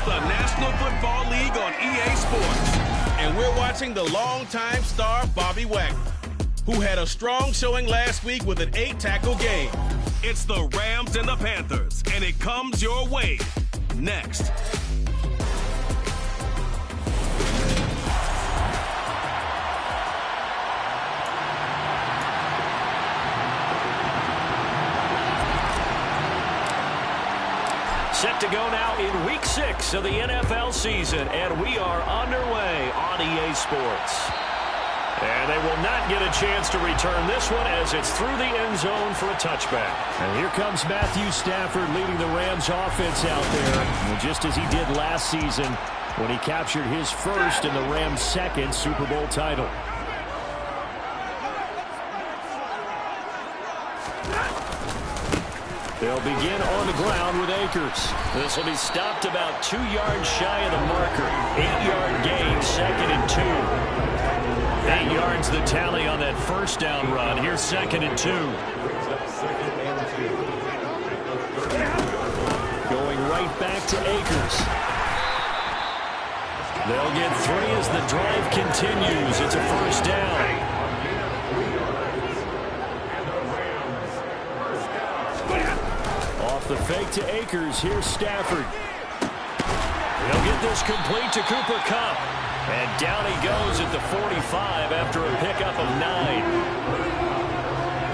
the National Football League on EA Sports. And we're watching the longtime star Bobby Wagner, who had a strong showing last week with an 8-tackle game. It's the Rams and the Panthers, and it comes your way next. Set to go now in Week 6 of the NFL season, and we are underway on EA Sports. And they will not get a chance to return this one as it's through the end zone for a touchback. And here comes Matthew Stafford leading the Rams offense out there. And just as he did last season when he captured his first and the Rams' second Super Bowl title. They'll begin on the ground with Akers. This will be stopped about 2 yards shy of the marker. 8-yard gain, 2nd and 2. 8 yards the tally on that first down run. Here's 2nd and 2. Going right back to Akers. They'll get 3 as the drive continues. It's a first down. The fake to Akers. Here's Stafford. He'll get this complete to Cooper Kupp. And down he goes at the 45 after a pickup of 9.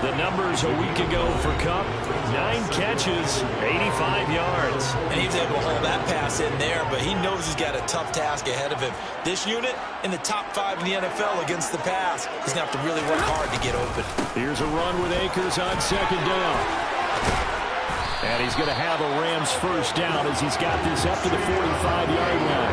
The numbers a week ago for Kupp: 9 catches, 85 yards. And he was able to hold that pass in there, but he knows he's got a tough task ahead of him. This unit in the top 5 in the NFL against the pass. He's going to have to really work hard to get open. Here's a run with Akers on 2nd down. And he's going to have a Rams first down as he's got this up to the 45-yard line.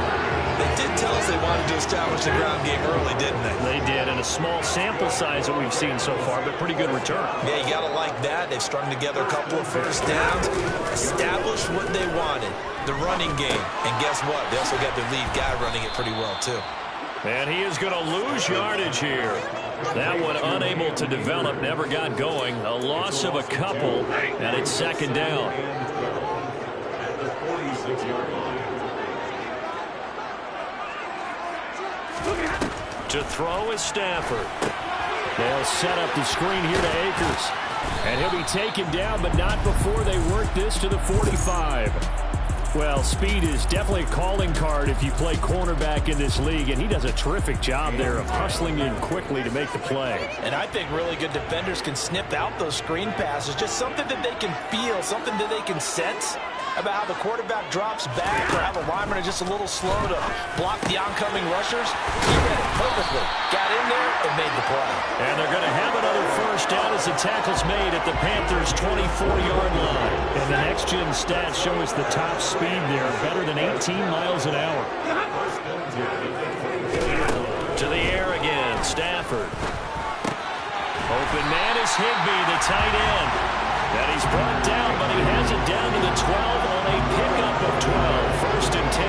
They did tell us they wanted to establish the ground game early, didn't they? They did, and a small sample size that we've seen so far, but pretty good return. Yeah, you got to like that. They've strung together a couple of first downs, established what they wanted, the running game. And guess what? They also got their lead guy running it pretty well, too. And he is going to lose yardage here. That one unable to develop, never got going. A loss of a couple, and it's 2nd down. To throw is Stafford. They'll set up the screen here to Akers. And he'll be taken down, but not before they work this to the 45. Well, speed is definitely a calling card if you play cornerback in this league, and he does a terrific job there of hustling in quickly to make the play. And I think really good defenders can snip out those screen passes, just something that they can feel, something that they can sense about how the quarterback drops back or how the linemen are just a little slow to block the oncoming rushers. He read it perfectly, got in there, and made the play. And they're going to have another first down as the tackle's made at the Panthers' 24-yard line. And the next-gen stats show us the top speed there, better than 18 miles an hour. To the air again, Stafford. Open man is Higbee, the tight end. And he's brought down, but he has it down to the 12 on a pickup of 12. 1st and 10.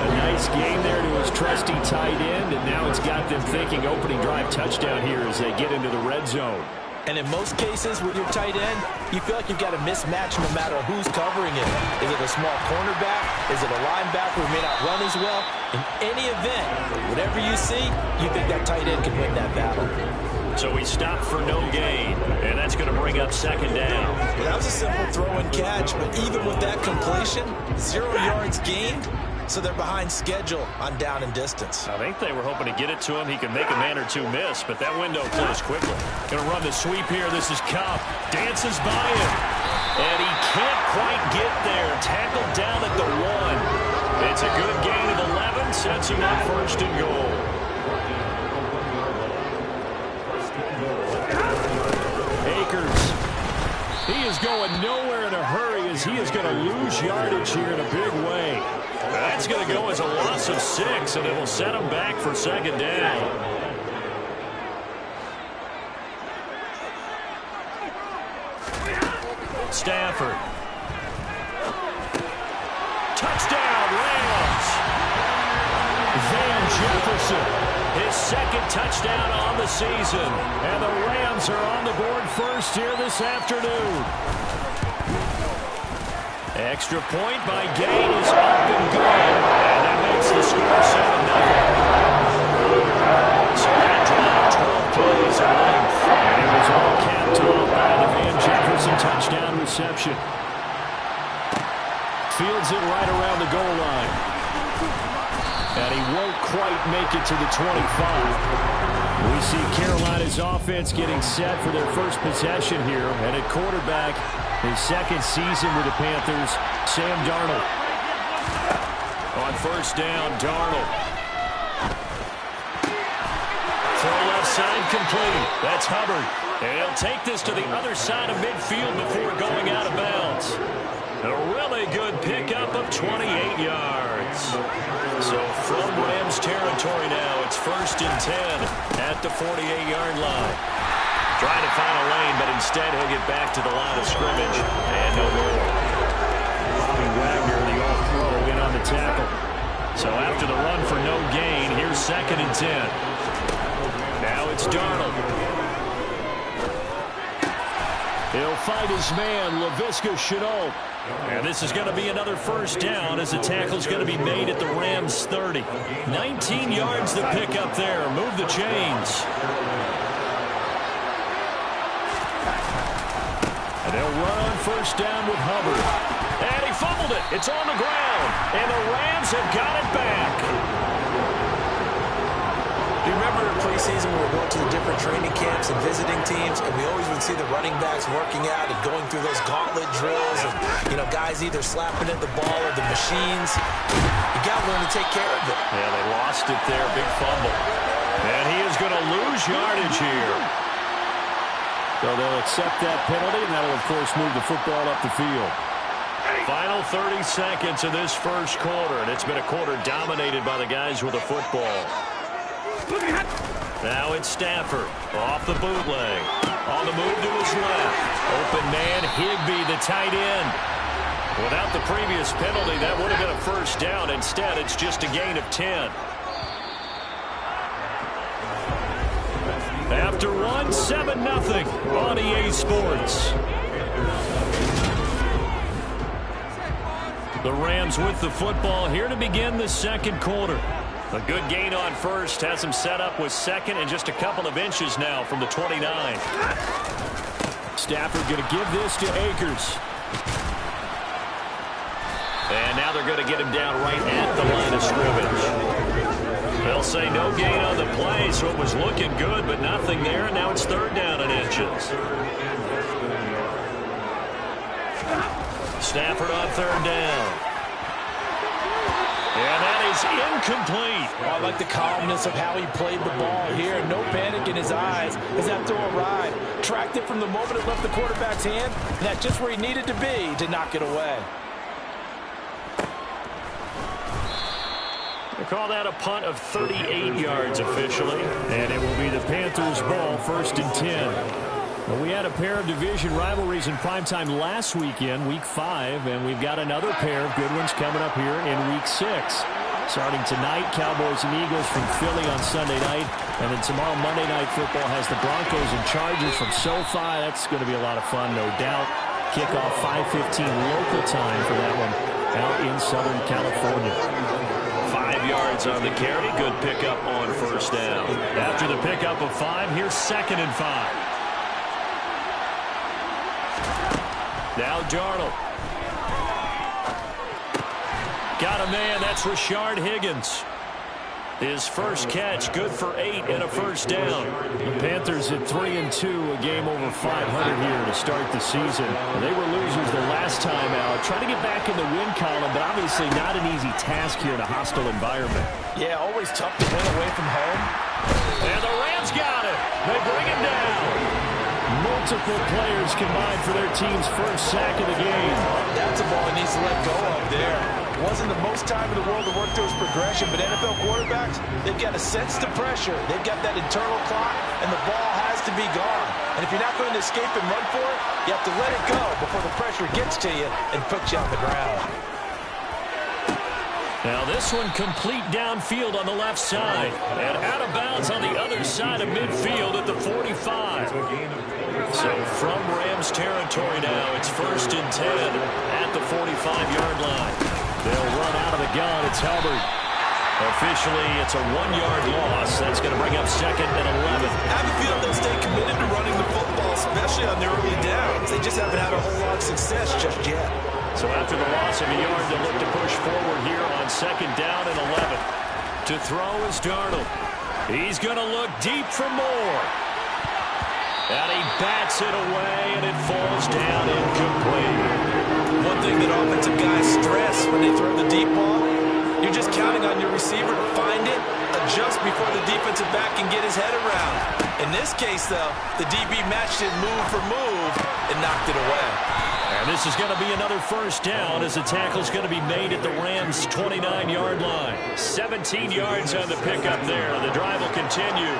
A nice game there to his trusty tight end, and now it's got them thinking opening drive touchdown here as they get into the red zone. And in most cases with your tight end, you feel like you've got a mismatch no matter who's covering it. Is it a small cornerback? Is it a linebacker who may not run as well? In any event, whatever you see, you think that tight end can win that battle. So he stopped for no gain, and that's going to bring up 2nd down. Well, that was a simple throw and catch, but even with that completion, 0 yards gained, so they're behind schedule on down and distance. I think they were hoping to get it to him. He could make a man or two miss, but that window closed quickly. Going to run the sweep here. This is Kupp. Dances by him, and he can't quite get there. Tackled down at the 1. It's a good gain of 11, sets him up 1st and goal. Akers. He is going nowhere in a hurry as he is going to lose yardage here in a big way. That's going to go as a loss of 6, and it will set him back for 2nd down. Stafford. Touchdown, Rams. Van Jefferson. His 2nd touchdown on the season. And the Rams are on the board first here this afternoon. Extra point by Gain is up and good. And that makes the score 7-0. So that drive, 12 plays in length. And it was all capped off by the Van Jefferson touchdown reception. Fields it right around the goal line. And he won't quite make it to the 25. We see Carolina's offense getting set for their first possession here. And at quarterback, his second season with the Panthers, Sam Darnold. On first down, Darnold. Throw left side complete. That's Hubbard. And he'll take this to the other side of midfield before going out of bounds. A really good pickup of 28 yards. So from Rams territory now, it's 1st and 10 at the 48-yard line. Trying to find a lane, but instead he'll get back to the line of scrimmage. And no more. Bobby Wagner, the all-pro, in on the tackle. So after the run for no gain, here's 2nd and 10. Now it's Darnold. He'll fight his man, Laviska Shenault. And this is going to be another first down as the tackle's going to be made at the Rams' 30. 19 yards to pick up there. Move the chains. And they'll run on first down with Hubbard. And he fumbled it. It's on the ground. And the Rams have got it back. Do you remember in preseason we were going to the different training camps and visiting teams, and we always would see the running backs working out and going through those gauntlet drills, and, you know, guys either slapping at the ball or the machines. You got to learn to take care of it. Yeah, they lost it there. Big fumble. And he is going to lose yardage here. So they'll accept that penalty, and that'll, of course, move the football up the field. Final 30 seconds of this first quarter, and it's been a quarter dominated by the guys with the football. Now it's Stafford off the bootleg. On the move to his left. Open man, Higbee, the tight end. Without the previous penalty, that would have been a first down. Instead, it's just a gain of 10. After one, 7-0 on EA Sports. The Rams with the football here to begin the second quarter. A good gain on first has him set up with 2nd and just a couple of inches now from the 29. Stafford going to give this to Akers. And now they're going to get him down right at the line of scrimmage. They'll say no gain on the play, so it was looking good, but nothing there, and now it's 3rd down and inches. Stafford on 3rd down. And that is incomplete. Oh, I like the calmness of how he played the ball here. No panic in his eyes as that throw arrived. Tracked it from the moment it left the quarterback's hand. And that's just where he needed to be to knock it away. They call that a punt of 38 yards officially. And it will be the Panthers' ball, 1st and 10. Well, we had a pair of division rivalries in primetime last weekend, Week 5, and we've got another pair of good ones coming up here in Week 6. Starting tonight, Cowboys and Eagles from Philly on Sunday night, and then tomorrow Monday Night Football has the Broncos and Chargers from SoFi. That's going to be a lot of fun, no doubt. Kickoff 5:15 local time for that one out in Southern California. 5 yards on the carry. Good pickup on first down. After the pickup of 5, here's 2nd and 5. Now Darnold. Got a man. That's Rashard Higgins. His first catch, good for 8 and a first down. The Panthers at 3-2, a game over 500 here to start the season. They were losers the last time out. Trying to get back in the win column, but obviously not an easy task here in a hostile environment. Yeah, always tough to win away from home. And the Rams got it. They bring him down. Multiple players combined for their team's first sack of the game. That's a ball he needs to let go of there. Wasn't the most time in the world to work through his progression, but NFL quarterbacks, they've got to sense the pressure. They've got that internal clock, and the ball has to be gone. And if you're not going to escape and run for it, you have to let it go before the pressure gets to you and puts you on the ground. Now this one complete downfield on the left side. And out of bounds on the other side of midfield at the 45. So from Rams territory now, it's 1st and 10 at the 45-yard line. They'll run out of the gun. It's Hubbard. Officially, it's a 1-yard loss. That's going to bring up 2nd and 11. I have a feeling they'll stay committed to running the football, especially on the early downs. They just haven't had a whole lot of success just yet. So after the loss of a yard, they'll look to push forward here on 2nd down and 11. To throw is Darnold. He's going to look deep for more. And he bats it away, and it falls down incomplete. One thing that offensive guys stress when they throw the deep ball, you're just counting on your receiver to find it, adjust before the defensive back can get his head around. In this case, though, the DB matched it move for move and knocked it away. And this is going to be another 1st down as the tackle's going to be made at the Rams' 29-yard line. 17 yards on the pickup there. The drive will continue.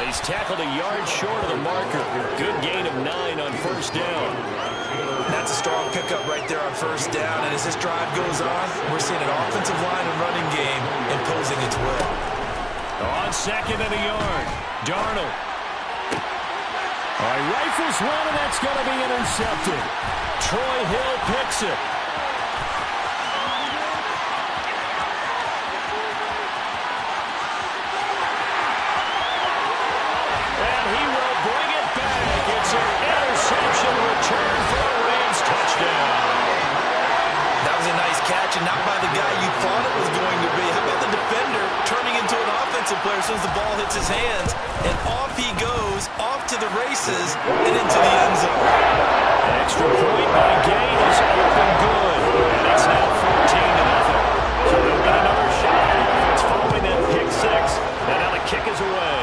He's tackled a yard short of the marker. Good gain of 9 on 1st down. That's a strong pickup right there on 1st down. And as this drive goes on, we're seeing an offensive line and running game imposing its will. On 2nd and a yard, Darnold. All right, rifles one, and that's going to be intercepted. Troy Hill picks it. And he will bring it back. It's an interception return for a Rams touchdown. That was a nice catch, and not by the guy you thought it was going to be. How about the defender turning into an offensive player as soon as the ball hits his hands, and off he goes, off to the races, and into the end zone. An extra point by Gain is up and good, and it's now 14-0. So they'll get another shot. It's following that pick 6, and now the kick is away.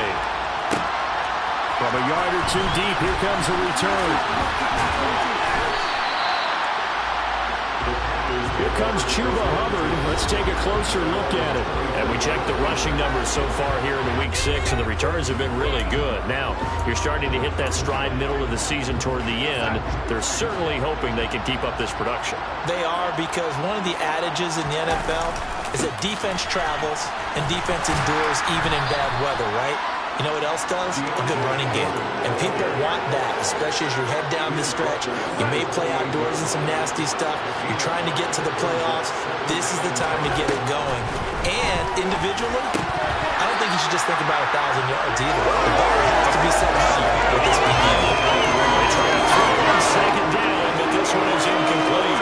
From a yard or two deep, here comes a return. Here comes Chuba Hubbard. Let's take a closer look at it. And we check the rushing numbers so far here in Week 6, and the returns have been really good. Now, you're starting to hit that stride middle of the season toward the end. They're certainly hoping they can keep up this production. They are, because one of the adages in the NFL is that defense travels and defense endures even in bad weather, right? You know what else does? A good running game. And people want that, especially as you head down the stretch. You may play outdoors in some nasty stuff. You're trying to get to the playoffs. This is the time to get it going. And individually, I don't think you should just think about 1,000 yards either. The bar has to be set high with this beginning. They try to throw on 2nd down, but this one is incomplete.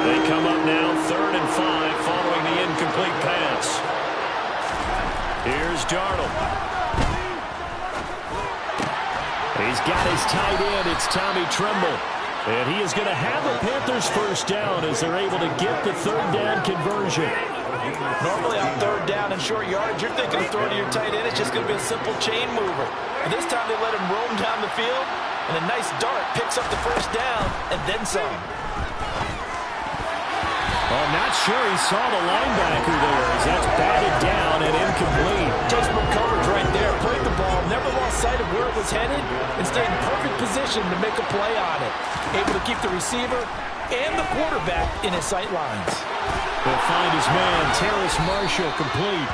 They come up now 3rd and 5 following the incomplete pass. Here's Darnold. He's got his tight end. It's Tommy Tremble. And he is going to have the Panthers 1st down as they're able to get the 3rd down conversion. Normally on 3rd down and short yards, you're thinking of throwing to your tight end. It's just going to be a simple chain mover. But this time they let him roam down the field, and a nice dart picks up the 1st down and then some. I'm not sure he saw the linebacker there as that's batted down and incomplete. Textbook coverage right there. Played the ball, never lost sight of where it was headed, and stayed in perfect position to make a play on it. Able to keep the receiver and the quarterback in his sight lines. He'll find his man, Terrace Marshall, complete.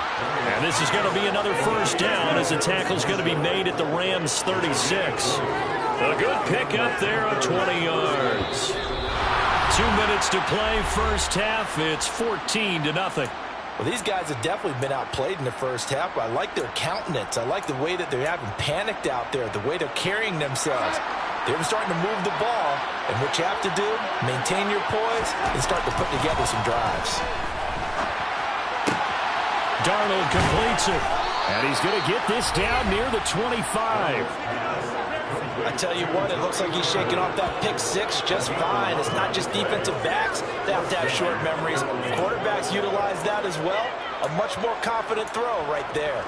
And this is going to be another 1st down as the tackle's going to be made at the Rams' 36. A good pickup there of 20 yards. 2 minutes to play, 1st half. It's 14-0. Well, these guys have definitely been outplayed in the 1st half. I like their countenance. I like the way that they haven't panicked out there, the way they're carrying themselves. They're starting to move the ball, and what you have to do, maintain your poise and start to put together some drives. Darnold completes it, and he's going to get this down near the 25. I tell you what, it looks like he's shaking off that pick 6 just fine. It's not just defensive backs that have to have short memories. Quarterbacks utilize that as well. A much more confident throw right there.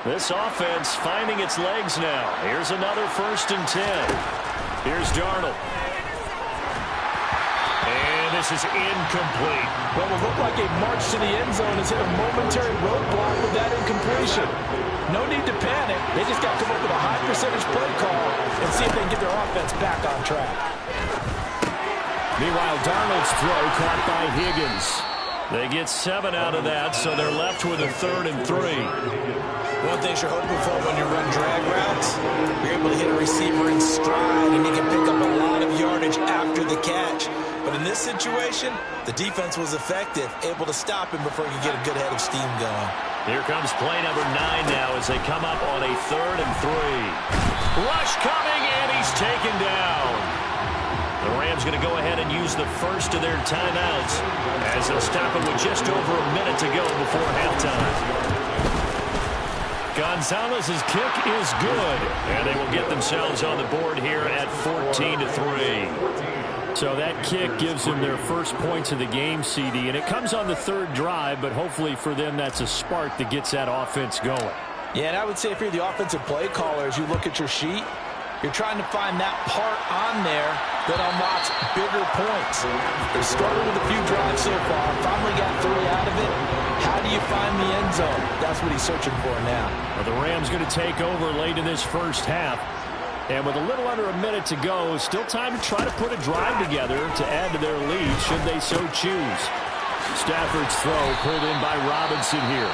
This offense finding its legs now. Here's another 1st and 10. Here's Darnold. And this is incomplete. What will look like a march to the end zone has hit a momentary roadblock with that incompletion. No need to panic. They just got to come up with a high percentage play call and see if they can get their offense back on track. Meanwhile, Darnold's throw caught by Higgins. They get 7 out of that, so they're left with a 3rd and 3. One thing you're hoping for when you run drag routes, you're able to hit a receiver in stride, and he can pick up a lot of yardage after the catch. But in this situation, the defense was effective, able to stop him before he could get a good head of steam going. Here comes play number 9 now as they come up on a 3rd and 3. Rush coming, and he's taken down. The Rams going to go ahead and use the first of their timeouts as they'll stop it with just over a minute to go before halftime. Gonzalez's kick is good, and they will get themselves on the board here at 14-3. So that kick gives them their first points of the game, CD, and it comes on the 3rd drive, but hopefully for them that's a spark that gets that offense going. Yeah, and I would say if you're the offensive play caller, as you look at your sheet, you're trying to find that part on there that unlocks bigger points. They've struggled with a few drives so far. Finally got 3 out of it. How do you find the end zone? That's what he's searching for now. Well, the Rams going to take over late in this first half. And with a little under a minute to go, still time to try to put a drive together to add to their lead should they so choose. Stafford's throw pulled in by Robinson here.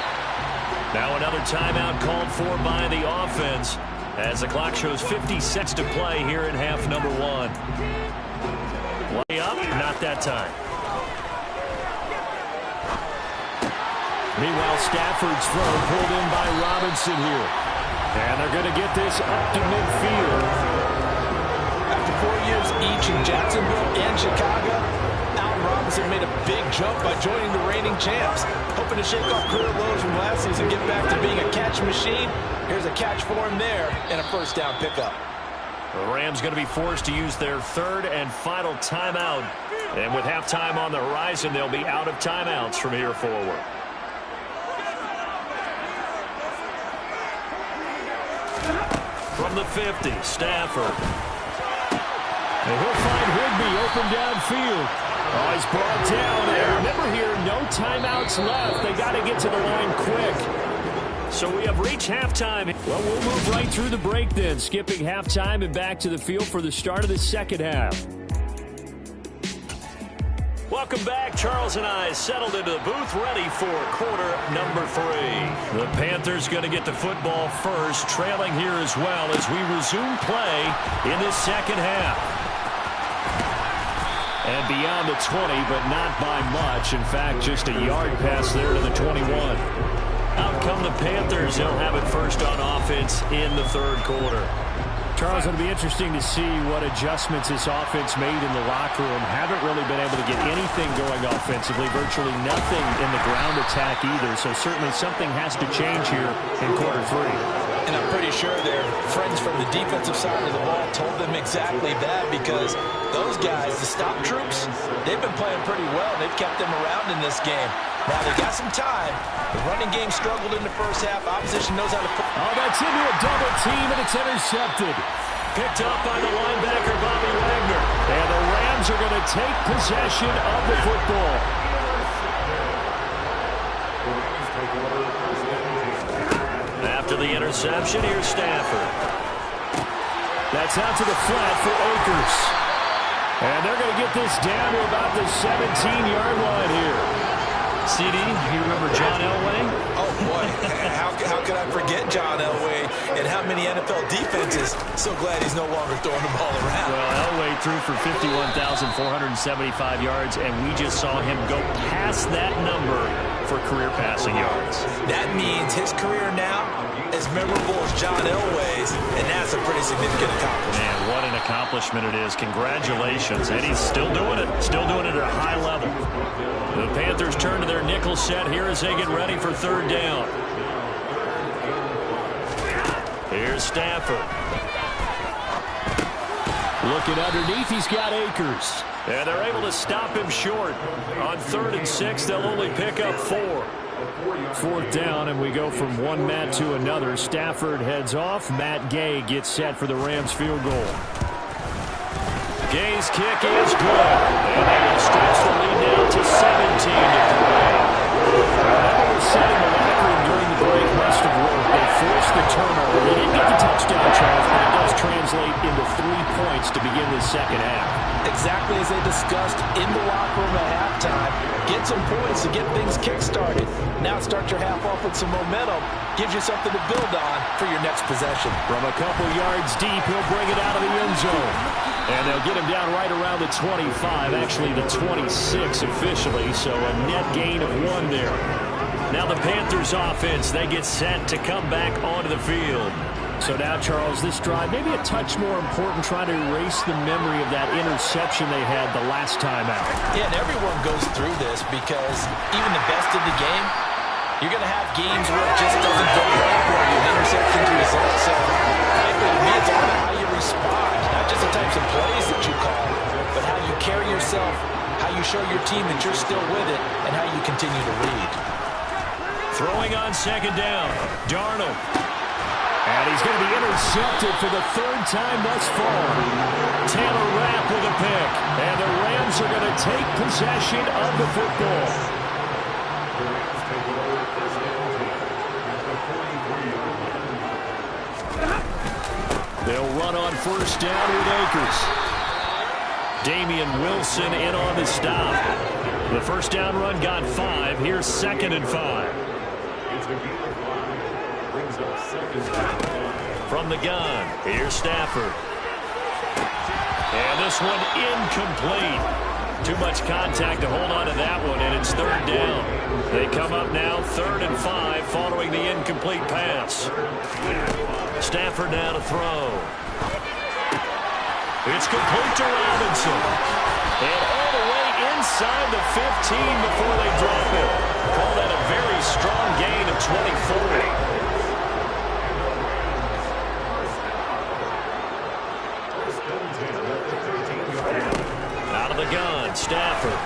Now another timeout called for by the offense as the clock shows 50 seconds to play here in half number 1. Way up, not that time. Meanwhile, Stafford's throw pulled in by Robinson here. And they're going to get this up to midfield. After 4 years each in Jacksonville and Chicago, Allen Robinson made a big jump by joining the reigning champs. Hoping to shake off career lows from last season and get back to being a catch machine. Here's a catch for him there and a first down pickup. The Rams going to be forced to use their 3rd and final timeout. And with halftime on the horizon, they'll be out of timeouts from here forward. From the 50, Stafford. And he'll find Higbee open downfield. Oh, he's brought down. And remember here, no timeouts left. They got to get to the line quick. So we have reached halftime. Well, we'll move right through the break then, skipping halftime and back to the field for the start of the second half. Welcome back. Charles and I settled into the booth ready for quarter number 3. The Panthers going to get the football first, trailing here as well as we resume play in this second half. And beyond the 20, but not by much. In fact, just a yard pass there to the 21. Out come the Panthers. They'll have it first on offense in the 3rd quarter. Charles, it'll be interesting to see what adjustments this offense made in the locker room. Haven't really been able to get anything going offensively, virtually nothing in the ground attack either. So certainly something has to change here in quarter 3. And I'm pretty sure their friends from the defensive side of the ball told them exactly that, because those guys, the stop troops, they've been playing pretty well. They've kept them around in this game. Now they got some time. The running game struggled in the first half. Opposition knows how to put. Oh, that's into a double team, and it's intercepted. Picked up by the linebacker, Bobby Wagner. And the Rams are going to take possession of the football. After the interception, here's Stafford. That's out to the flat for Akers. And they're going to get this down to about the 17-yard line here. CD, you remember John Elway? Oh, boy. How could I forget John Elway and how many NFL defenses? So glad he's no longer throwing the ball around. Well, Elway threw for 51,475 yards, and we just saw him go past that number for career passing yards. That means his career now as memorable as John Elway's, and that's a pretty significant accomplishment. Man, what an accomplishment it is. Congratulations. And he's still doing it. Still doing it at a high level. The Panthers turn to their nickel set here as they get ready for 3rd down. Here's Stafford. Looking underneath, he's got Akers. And they're able to stop him short. On 3rd and 6, they'll only pick up 4. 4th down, and we go from one Matt to another. Stafford heads off. Matt Gay gets set for the Rams field goal. Gay's kick is good. And they will stretch the lead now to 17-3. Whatever was said in the locker room during the break must have worked. They forced the turnover. They didn't get the touchdown, Charles, but it does translate into 3 points to begin the second half. Exactly as they discussed in the locker room at halftime. Get some points to get things kick-started. Now start your half off with some momentum. Gives you something to build on for your next possession. From a couple yards deep, he'll bring it out of the end zone. And they'll get him down right around the 25, actually the 26 officially, so a net gain of 1 there. Now the Panthers offense, they get set to come back onto the field. So now, Charles, this drive maybe a touch more important, trying to erase the memory of that interception they had the last time out. Yeah, and everyone goes through this because even the best of the game, you're going to have games where it just doesn't go right for you. Interceptions result. So, frankly, to me, it's all about how you respond. Not just the types of plays that you call, but how you carry yourself, how you show your team that you're still with it, and how you continue to lead. Throwing on second down, Darnold. And he's going to be intercepted for the 3rd time thus far. Taylor Rapp with a pick. And the Rams are going to take possession of the football. They'll run on first down with Akers. Damian Wilson in on the stop. The first down run got 5. Here's 2nd and 5. From the gun, here's Stafford. And this one incomplete. Too much contact to hold on to that one, and it's 3rd down. They come up now 3rd and 5 following the incomplete pass. Stafford now to throw. It's complete to Robinson. And all the way inside the 15 before they drop it. Call that a very strong gain of 24. Out of the gun, Stafford.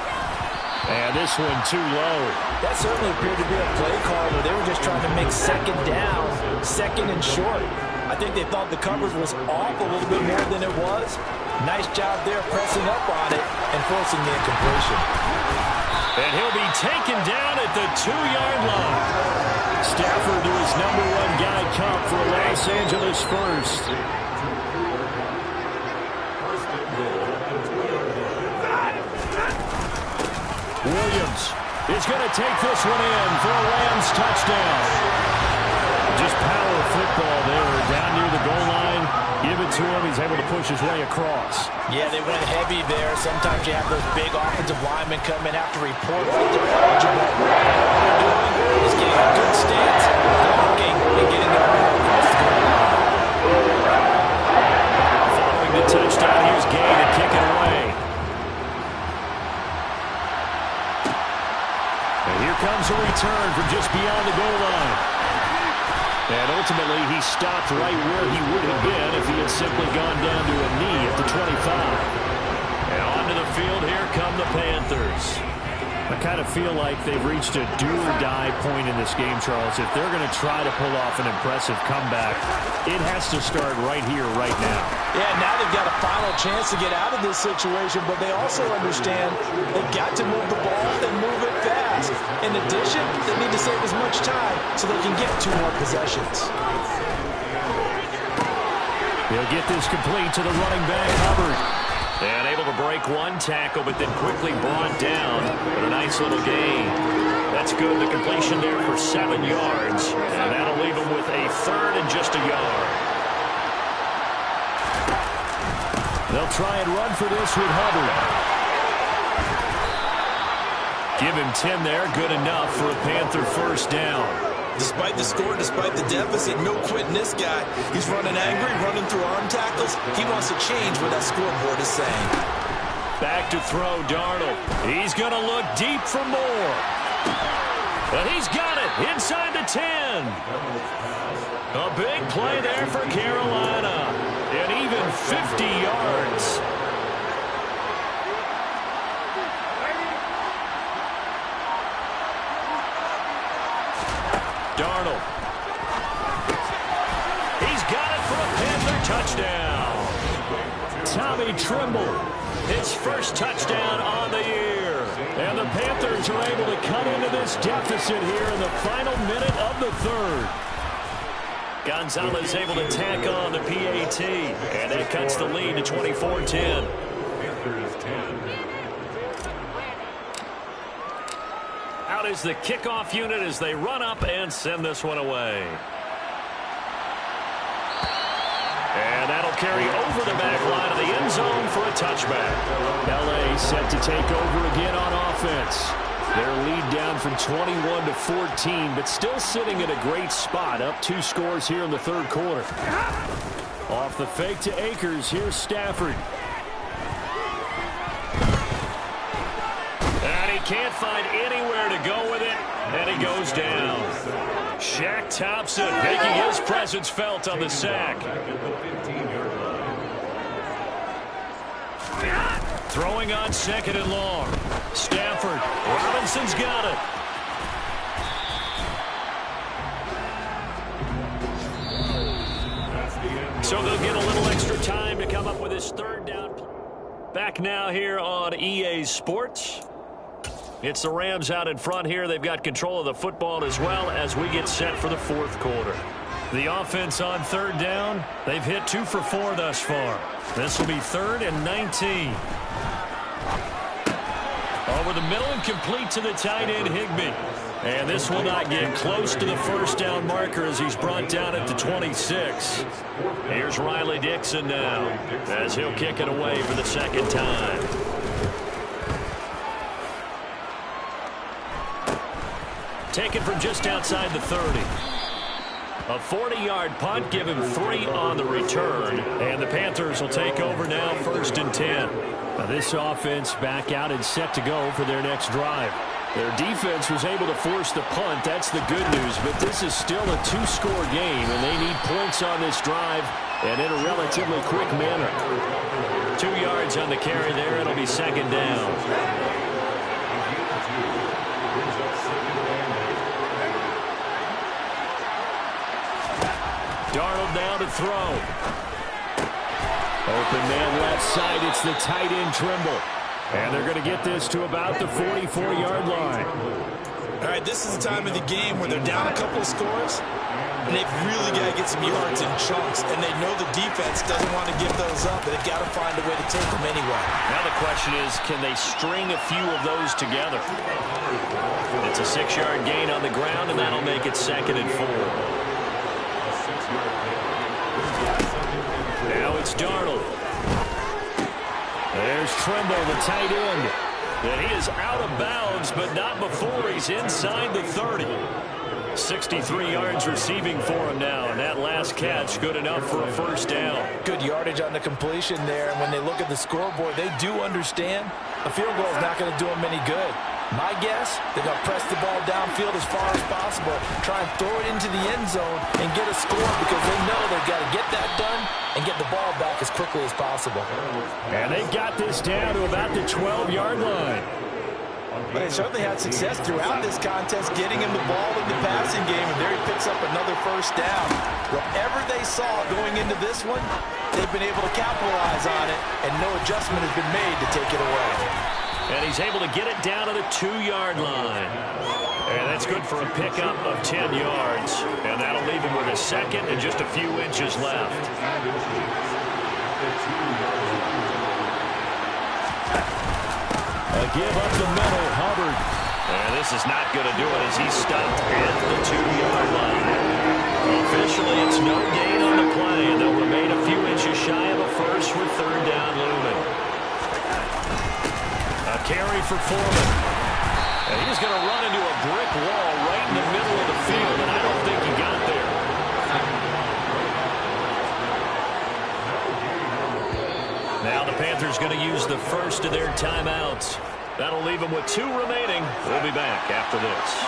And this one too low. That certainly appeared to be a play call where they were just trying to make 2nd down, 2nd and short. I think they thought the coverage was off a little bit more than it was. Nice job there pressing up on it and forcing the incompletion. And he'll be taken down at the 2-yard line. Stafford to his #1 guy Cup for Los Angeles first. Williams is going to take this one in for a Rams touchdown. Just power football there down near the goal line. Give it to him. He's able to push his way across. Yeah, they went heavy there. Sometimes you have those big offensive linemen come in, have to report what they're eligible. All they're doing is getting a good stance, blocking, and getting it across the goal line. Following the touchdown, here's Gay to kick it away. And here comes a return from just beyond the goal line. And ultimately, he stopped right where he would have been if he had simply gone down to a knee at the 25. And onto the field, here come the Panthers. I kind of feel like they've reached a do-or-die point in this game, Charles. If they're going to try to pull off an impressive comeback, it has to start right here, right now. Yeah, now they've got a final chance to get out of this situation, but they also understand they've got to move the ball and move it fast. In addition, they need to save as much time so they can get 2 more possessions. He'll get this complete to the running back, Hubbard. And able to break 1 tackle, but then quickly brought down with a nice little gain. That's good. The completion there for 7 yards. And that'll leave him with a 3rd and just a yard. They'll try and run for this with Hubbard. Give him 10 there. Good enough for a Panther first down. Despite the score, despite the deficit, no quitting this guy. He's running angry, running through arm tackles. He wants to change what that scoreboard is saying. Back to throw, Darnold. He's going to look deep for more. And he's got it inside the 10. A big play there for Carolina. And even 50 yards. Darnold. He's got it for a Panther touchdown. Tommy Jimmy Trimble, his first touchdown on the year. And the Panthers are able to cut into this deficit here in the final minute of the third. Gonzalez able to tack on the PAT, and that cuts the lead to 24-10. Out is the kickoff unit as they run up and send this one away. And that'll carry over the back line of the end zone for a touchback. L.A. set to take over again on offense. Their lead down from 21 to 14, but still sitting at a great spot, up 2 scores here in the third quarter. Off the fake to Akers, here's Stafford. And he can't find anywhere to go with it, and he goes down. Shaq Thompson making his presence felt on the sack. Throwing on 2nd and long. Stafford. Robinson's got it. So they'll get a little extra time to come up with his 3rd down. Back now here on EA Sports. It's the Rams out in front here. They've got control of the football as well as we get set for the 4th quarter. The offense on 3rd down. They've hit 2 for 4 thus far. This will be 3rd and 19. Over the middle and complete to the tight end, Higbee. And this will not get close to the 1st down marker as he's brought down at the 26. Here's Riley Dixon now as he'll kick it away for the 2nd time. Taken from just outside the 30. A 40-yard punt, give him 3 on the return. And the Panthers will take over now, 1st and 10. Now this offense back out and set to go for their next drive. Their defense was able to force the punt. That's the good news. But this is still a 2-score game, and they need points on this drive and in a relatively quick manner. 2 yards on the carry there. It'll be 2nd down. Darnold now to throw. Open man left side. It's the tight end Trimble. And they're going to get this to about the 44-yard line. All right, this is the time of the game where they're down a couple of scores, and they've really got to get some yards in chunks, and they know the defense doesn't want to give those up, but they've got to find a way to take them anyway. Now the question is, can they string a few of those together? It's a 6-yard gain on the ground, and that'll make it 2nd and 4. Now it's Darnold. There's Trimble, the tight end. And he is out of bounds, but not before he's inside the 30. 63 yards receiving for him now, and that last catch good enough for a 1st down. Good yardage on the completion there, and when they look at the scoreboard, they do understand a field goal is not going to do them any good. My guess, they're going to press the ball downfield as far as possible, try and throw it into the end zone and get a score because they know they've got to get that done and get the ball back as quickly as possible. And they've got this down to about the 12-yard line. But they certainly had success throughout this contest getting him the ball in the passing game, and there he picks up another 1st down. Whatever they saw going into this one, they've been able to capitalize on it, and no adjustment has been made to take it away. And he's able to get it down to the 2-yard line. And that's good for a pickup of 10 yards. And that'll leave him with a 2nd and just a few inches left. A give up the middle, Hubbard. And this is not going to do it as he's stopped at the 2-yard line. Officially, it's no gain on the play, and they'll remain a few inches shy of a 1st with 3rd down looming. A carry for Foreman. And he's going to run into a brick wall right in the middle of the field, and I don't think he got there. Now the Panthers going to use the first of their timeouts. That'll leave them with 2 remaining. We'll be back after this.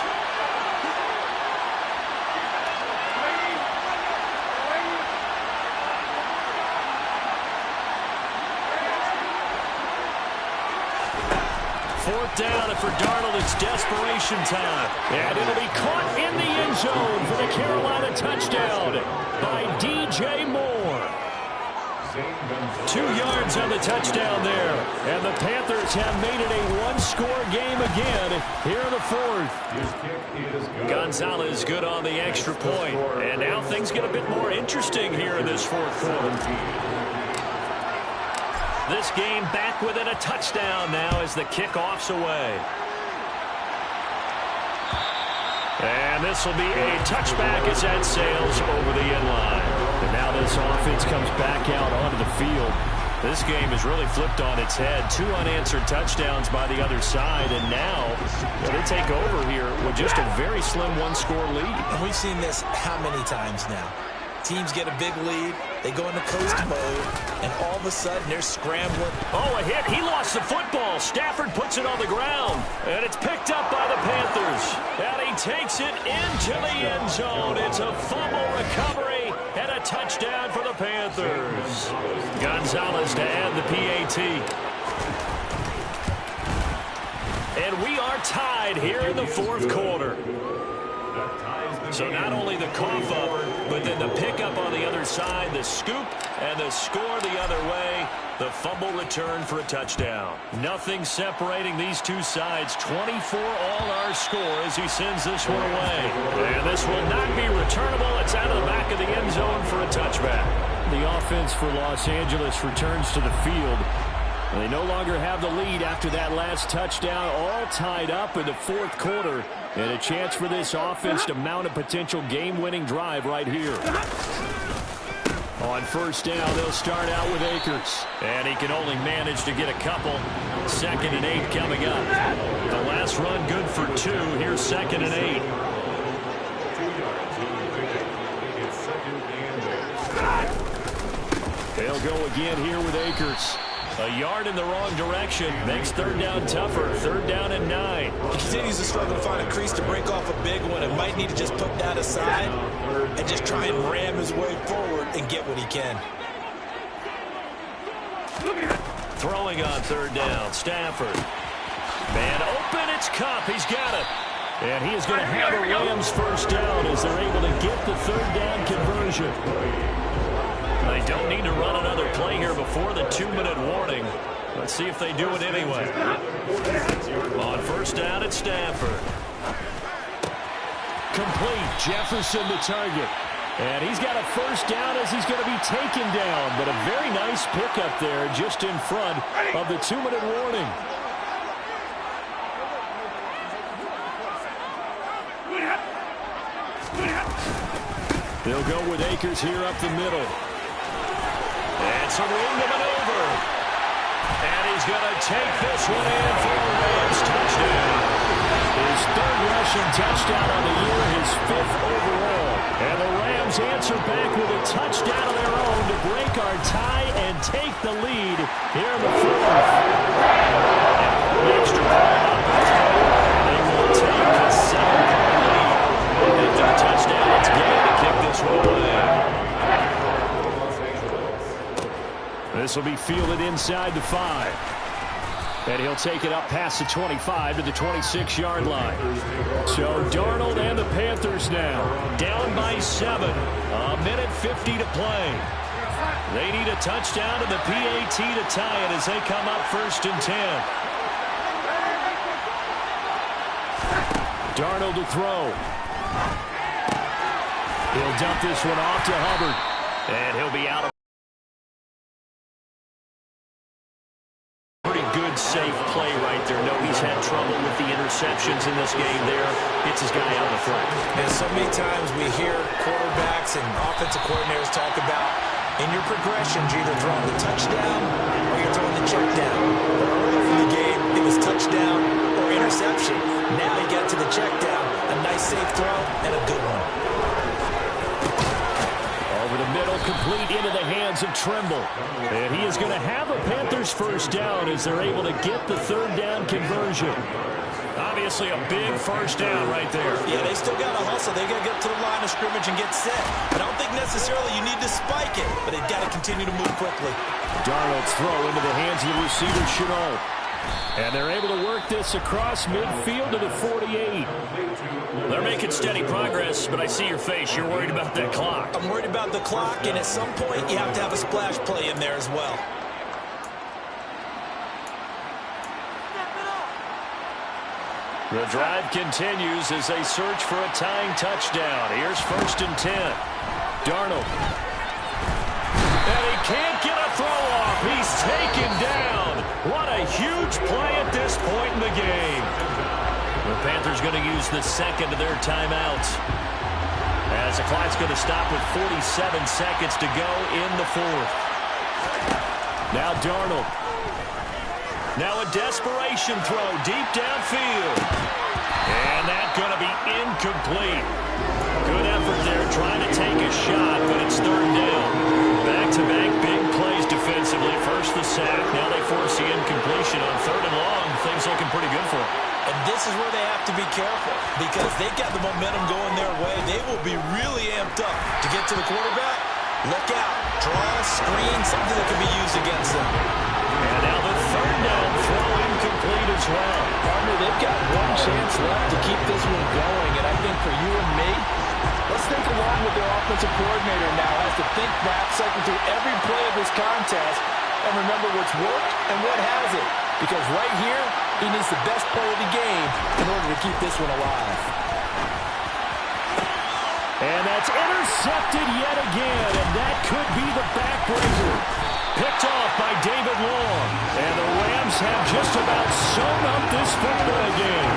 Fourth down, and for Darnold, it's desperation time. And it'll be caught in the end zone for the Carolina touchdown by DJ Moore. 2 yards on the touchdown there. And the Panthers have made it a one-score game again here in the fourth. Gonzalez good on the extra point. And now things get a bit more interesting here in this fourth quarter. This game back within a touchdown now as the kickoff's away. And this will be a touchback as that sails over the end line. And now this offense comes back out onto the field. This game is really flipped on its head. 2 unanswered touchdowns by the other side. And now they take over here with just a very slim one-score lead. And we've seen this how many times now? Teams get a big lead, they go into coast mode, and all of a sudden they're scrambling. Oh, a hit. He lost the football. Stafford puts it on the ground, and it's picked up by the Panthers. And he takes it into the end zone. It's a fumble recovery and a touchdown for the Panthers. Gonzalez to add the PAT. And we are tied here in the fourth quarter. So not only the cough up, but then the pickup on the other side, the scoop, and the score the other way. The fumble return for a touchdown. Nothing separating these two sides. 24 all our score as he sends this one away. And this will not be returnable. It's out of the back of the end zone for a touchback. The offense for Los Angeles returns to the field. They no longer have the lead after that last touchdown, all tied up in the fourth quarter. And a chance for this offense to mount a potential game-winning drive right here. On first down, they'll start out with Akers. And he can only manage to get a couple. 2nd and 8 coming up. The last run good for 2. Here's 2nd and 8. They'll go again here with Akers. A yard in the wrong direction makes 3rd down tougher. 3rd down and 9. He continues to struggle to find a crease to break off a big one and might need to just put that aside and just try and ram his way forward and get what he can. Throwing on 3rd down, Stafford. Man open, it's Kupp. He's got it. And he is going to have a Rams first down as they're able to get the 3rd down conversion. They don't need to run another play here before the 2-minute warning. Let's see if they do it anyway. On first down, it's Stafford. Complete. Jefferson the target. And he's got a first down as he's going to be taken down. But a very nice pickup there just in front of the 2-minute warning. They'll go with Akers here up the middle. And some room to maneuver. And he's going to take this one in for a Rams touchdown. His 3rd rushing touchdown on the year, his 5th overall. And the Rams answer back with a touchdown of their own to break our tie and take the lead here in the 4th. The extra point. They will take a 7-point lead. After the touchdown, it's game to kick this one away. This will be fielded inside the 5. And he'll take it up past the 25 to the 26-yard line. So Darnold and the Panthers now down by 7. 1:50 to play. They need a touchdown and the PAT to tie it as they come up 1st and 10. Darnold to throw. He'll dump this one off to Hubbard. And he'll be out of safe play right there. No, he's had trouble with the interceptions in this game there. Gets his guy out the front. And so many times we hear quarterbacks and offensive coordinators talk about in your progressions, you're either throwing the touchdown or you're throwing the check down. But earlier in the game, it was touchdown or interception. Now he got to the check down. A nice safe throw and a good one. Over the middle, complete into the hands of Trimble. And he is going to have a Panthers first down as they're able to get the 3rd down conversion. Obviously a big first down right there. Yeah, they still got to hustle. They got to get to the line of scrimmage and get set. I don't think necessarily you need to spike it, but they've got to continue to move quickly. Darnold's throw into the hands of the receiver, Chenault. And they're able to work this across midfield to the 48. They're making steady progress, but I see your face. You're worried about that clock. I'm worried about the clock, and at some point, you have to have a splash play in there as well. The drive continues as they search for a tying touchdown. Here's 1st and 10. Darnold. And he can't get a throw off. He's taken down. What a huge play at this point in the game. The Panthers going to use the second of their timeouts. As the clock's going to stop with 47 seconds to go in the 4th. Now Darnold. Now a desperation throw deep downfield. And that's going to be incomplete. Good effort there trying to take a shot, but it's 3rd down. Back-to-back big plays defensively. First the sack. Now they force the incompletion on 3rd and long. Things looking pretty good for them. And this is where they have to be careful because they've got the momentum going their way. They will be really amped up to get to the quarterback. Look out. Draw, screen, something that can be used against them. And now the 3rd down throw incomplete as well. Partner, they've got one chance left to keep this one going. And I think for you and me, let's think along with their offensive coordinator now has to think back, cycle through every play of this contest, and remember what's worked and what hasn't. Because right here, he needs the best play of the game in order to keep this one alive. And that's intercepted yet again, and that could be the backbreaker. Picked off by David Long, and the Rams have just about sewn up this football game.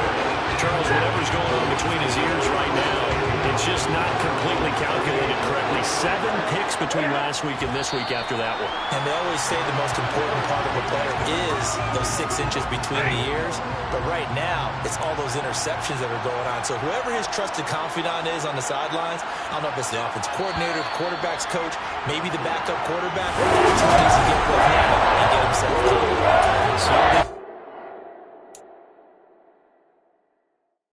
Charles, whatever's going on between his ears right now, it's just not completely calculated correctly. 7 picks between last week and this week after that one. And they always say the most important part of a player is those 6 inches between the ears. But right now, it's all those interceptions that are going on. So whoever his trusted confidant is on the sidelines, I don't know if it's the offensive coordinator, the quarterback's coach, maybe the backup quarterback, it's easy to get both hands and get himself killed. So